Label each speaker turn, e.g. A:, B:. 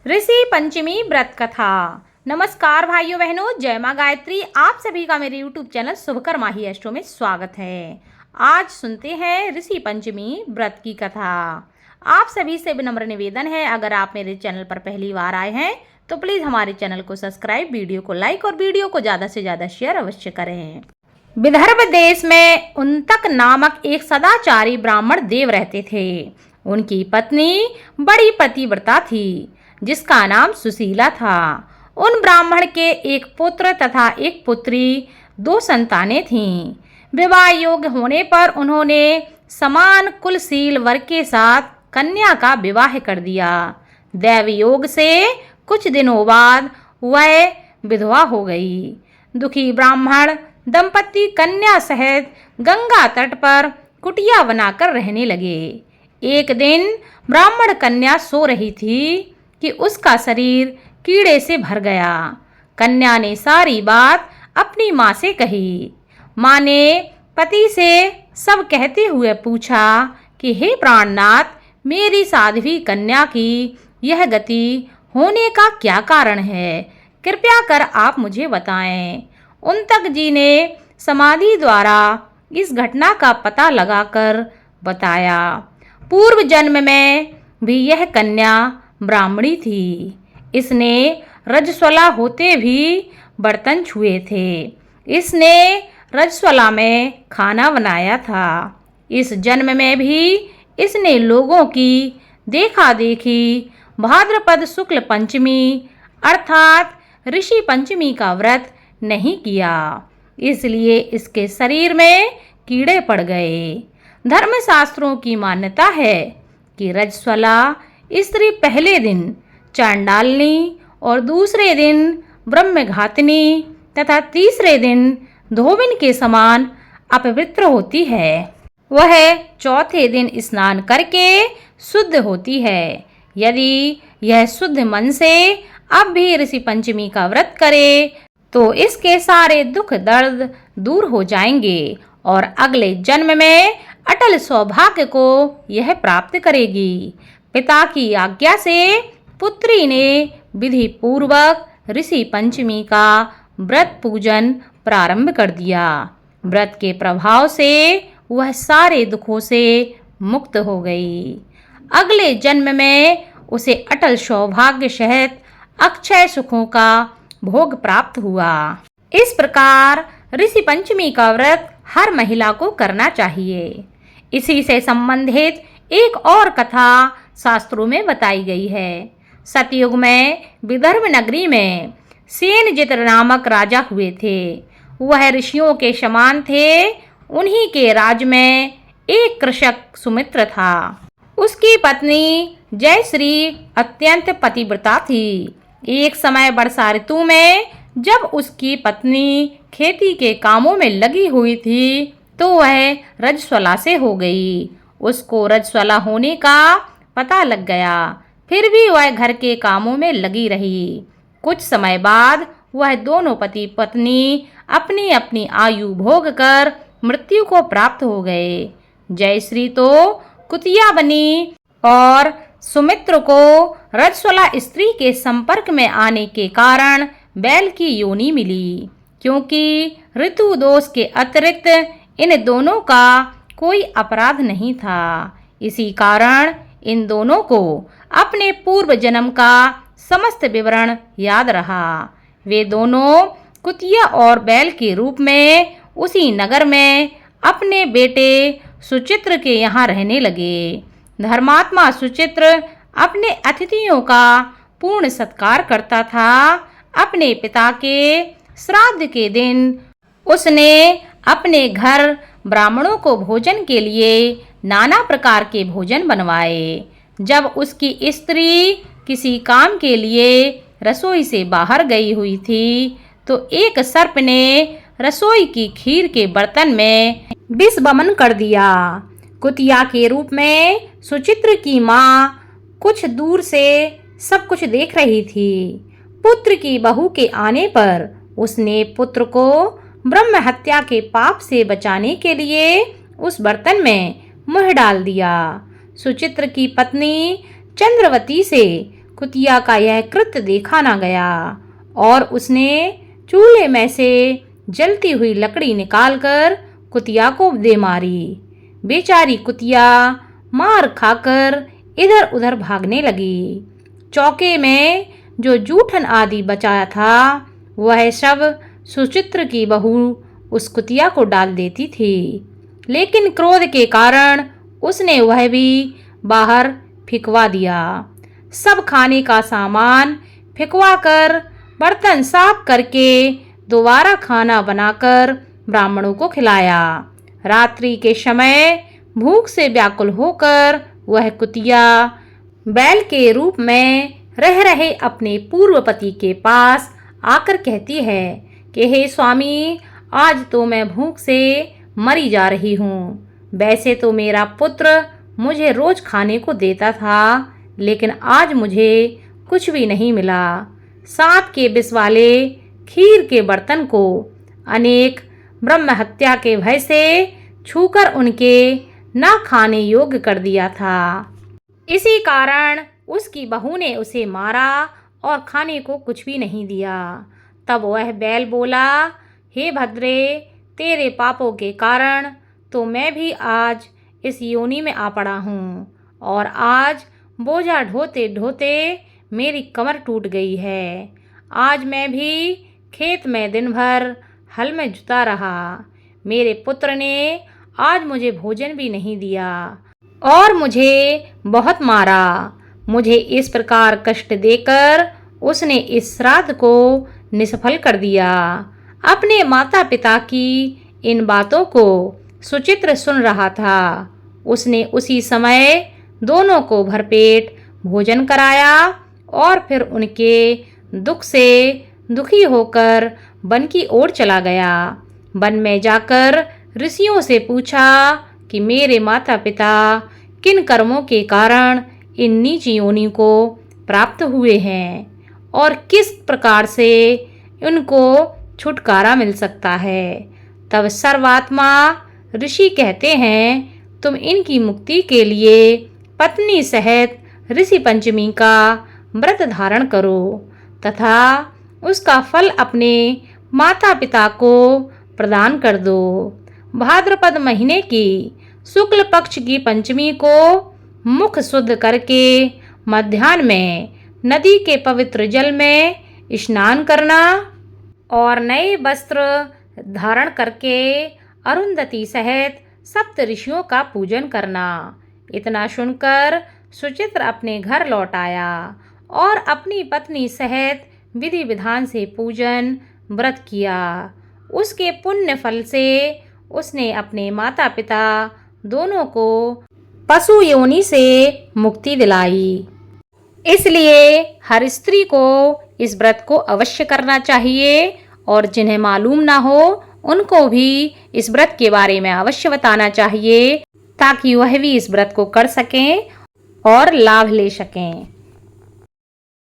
A: ऋषि पंचमी व्रत कथा। नमस्कार भाइयों बहनों, जय माँ गायत्री। आप सभी का मेरे YouTube चैनल शुभकर्मा ही एस्ट्रो में स्वागत है। आज सुनते हैं ऋषि पंचमी व्रत की कथा। आप सभी से विनम्र निवेदन है, अगर आप मेरे चैनल पर पहली बार आए हैं तो प्लीज़ हमारे चैनल को सब्सक्राइब, वीडियो को लाइक और वीडियो को ज़्यादा से ज़्यादा शेयर अवश्य करें। विदर्भ देश में उन्तक नामक एक सदाचारी ब्राह्मण देव रहते थे। उनकी पत्नी बड़ी पतिव्रता थी जिसका नाम सुशीला था। उन ब्राह्मण के एक पुत्र तथा एक पुत्री, 2 संतानें थीं। विवाह योग्य होने पर उन्होंने समान कुलशील वर के साथ कन्या का विवाह कर दिया। दैव योग से कुछ दिनों बाद वह विधवा हो गई। दुखी ब्राह्मण दंपति कन्या सहित गंगा तट पर कुटिया बनाकर रहने लगे। एक दिन ब्राह्मण कन्या सो रही थी कि उसका शरीर कीड़े से भर गया। कन्या ने सारी बात अपनी माँ से कही। माँ ने पति से सब कहते हुए पूछा कि हे प्राणनाथ, मेरी साध्वी कन्या की यह गति होने का क्या कारण है? कृपया कर आप मुझे बताएं। उन्तक जी ने समाधि द्वारा इस घटना का पता लगाकर बताया। पूर्व जन्म में भी यह कन्या ब्राह्मणी थी। इसने रजस्वला होते भी बर्तन छुए थे। इसने रजस्वला में खाना बनाया था। इस जन्म में भी इसने लोगों की देखा देखी भाद्रपद शुक्ल पंचमी अर्थात ऋषि पंचमी का व्रत नहीं किया, इसलिए इसके शरीर में कीड़े पड़ गए। धर्मशास्त्रों की मान्यता है कि रजस्वला स्त्री पहले दिन चांडालनी और दूसरे दिन ब्रह्मघातिनी तथा तीसरे दिन धोबिन के समान अपवित्र होती है। वह चौथे दिन स्नान करके शुद्ध होती है। यदि यह शुद्ध मन से अब भी ऋषि पंचमी का व्रत करे तो इसके सारे दुख दर्द दूर हो जाएंगे और अगले जन्म में अटल सौभाग्य को यह प्राप्त करेगी। पिता की आज्ञा से पुत्री ने विधि पूर्वक ऋषि पंचमी का व्रत पूजन प्रारंभ कर दिया। व्रत के प्रभाव से वह सारे दुखों से मुक्त हो गई। अगले जन्म में उसे अटल सौभाग्य सहित अक्षय सुखों का भोग प्राप्त हुआ। इस प्रकार ऋषि पंचमी का व्रत हर महिला को करना चाहिए। इसी से संबंधित एक और कथा शास्त्रों में बताई गई है। सतयुग में विदर्भ नगरी में सेनजित नामक राजा हुए थे। वह ऋषियों के समान थे। उन्हीं के राज में एक कृषक सुमित्र था। उसकी पत्नी जयश्री अत्यंत पतिव्रता थी। एक समय वर्षा ऋतु में जब उसकी पत्नी खेती के कामों में लगी हुई थी तो वह रजस्वला से हो गई। उसको रजस्वला होने का पता लग गया, फिर भी वह घर के कामों में लगी रही। कुछ समय बाद वह दोनों पति पत्नी अपनी अपनी आयु भोग कर मृत्यु को प्राप्त हो गए। जयश्री तो कुतिया बनी और सुमित्र को रजस्वला स्त्री के संपर्क में आने के कारण बैल की योनि मिली। क्योंकि ऋतु दोष के अतिरिक्त इन दोनों का कोई अपराध नहीं था, इसी कारण इन दोनों को अपने पूर्व जन्म का समस्त विवरण याद रहा। वे दोनों कुतिया और बैल के रूप में उसी नगर में अपने बेटे सुचित्र के यहाँ रहने लगे। धर्मात्मा सुचित्र अपने अतिथियों का पूर्ण सत्कार करता था। अपने पिता के श्राद्ध के दिन उसने अपने घर ब्राह्मणों को भोजन के लिए नाना प्रकार के भोजन बनवाए। जब उसकी स्त्री किसी काम के लिए रसोई से बाहर गई हुई थी तो एक सर्प ने रसोई की खीर के बर्तन में विष वमन कर दिया। कुतिया के रूप में सुचित्र की माँ कुछ दूर से सब कुछ देख रही थी। पुत्र की बहू के आने पर उसने पुत्र को ब्रह्म हत्या के पाप से बचाने के लिए उस बर्तन में मुँह डाल दिया। सुचित्र की पत्नी चंद्रवती से कुतिया का यह कृत्य देखा न गया और उसने चूल्हे में से जलती हुई लकड़ी निकालकर कुतिया को दे मारी। बेचारी कुतिया मार खाकर इधर उधर भागने लगी। चौके में जो जूठन आदि बचाया था वह सब सुचित्र की बहू उस कुतिया को डाल देती थी, लेकिन क्रोध के कारण उसने वह भी बाहर फिकवा दिया। सब खाने का सामान फिकवा कर बर्तन साफ करके दोबारा खाना बनाकर ब्राह्मणों को खिलाया। रात्रि के समय भूख से व्याकुल होकर वह कुतिया बैल के रूप में रह रहे अपने पूर्व पति के पास आकर कहती है कि हे स्वामी, आज तो मैं भूख से मरी जा रही हूँ। वैसे तो मेरा पुत्र मुझे रोज खाने को देता था, लेकिन आज मुझे कुछ भी नहीं मिला। सांप के विष वाले खीर के बर्तन को अनेक ब्रह्म हत्या के भय से छूकर उनके न खाने योग्य कर दिया था। इसी कारण उसकी बहू ने उसे मारा और खाने को कुछ भी नहीं दिया। तब वह बैल बोला, हे भद्रे, तेरे पापों के कारण तो मैं भी आज इस योनि में आ पड़ा हूँ और आज बोझा ढोते ढोते मेरी कमर टूट गई है। आज मैं भी खेत में दिन भर हल में जुता रहा। मेरे पुत्र ने आज मुझे भोजन भी नहीं दिया और मुझे बहुत मारा। मुझे इस प्रकार कष्ट देकर उसने इस श्राद्ध को निष्फल कर दिया। अपने माता पिता की इन बातों को सुचित्र सुन रहा था। उसने उसी समय दोनों को भरपेट भोजन कराया और फिर उनके दुख से दुखी होकर वन की ओर चला गया। वन में जाकर ऋषियों से पूछा कि मेरे माता पिता किन कर्मों के कारण इन नीच योनि को प्राप्त हुए हैं और किस प्रकार से उनको छुटकारा मिल सकता है। तब सर्वात्मा ऋषि कहते हैं, तुम इनकी मुक्ति के लिए पत्नी सहित ऋषि पंचमी का व्रत धारण करो तथा उसका फल अपने माता पिता को प्रदान कर दो। भाद्रपद महीने की शुक्ल पक्ष की पंचमी को मुख शुद्ध करके मध्याह्न में नदी के पवित्र जल में स्नान करना और नए वस्त्र धारण करके अरुंधति सहित सप्त ऋषियों का पूजन करना। इतना सुनकर सुचित्र अपने घर लौट आया और अपनी पत्नी सहित विधि विधान से पूजन व्रत किया। उसके पुण्य फल से उसने अपने माता पिता दोनों को पशु योनि से मुक्ति दिलाई। इसलिए हर स्त्री को इस व्रत को अवश्य करना चाहिए और जिन्हें मालूम ना हो उनको भी इस व्रत के बारे में अवश्य बताना चाहिए ताकि वह भी इस व्रत को कर सकें और लाभ ले सकें।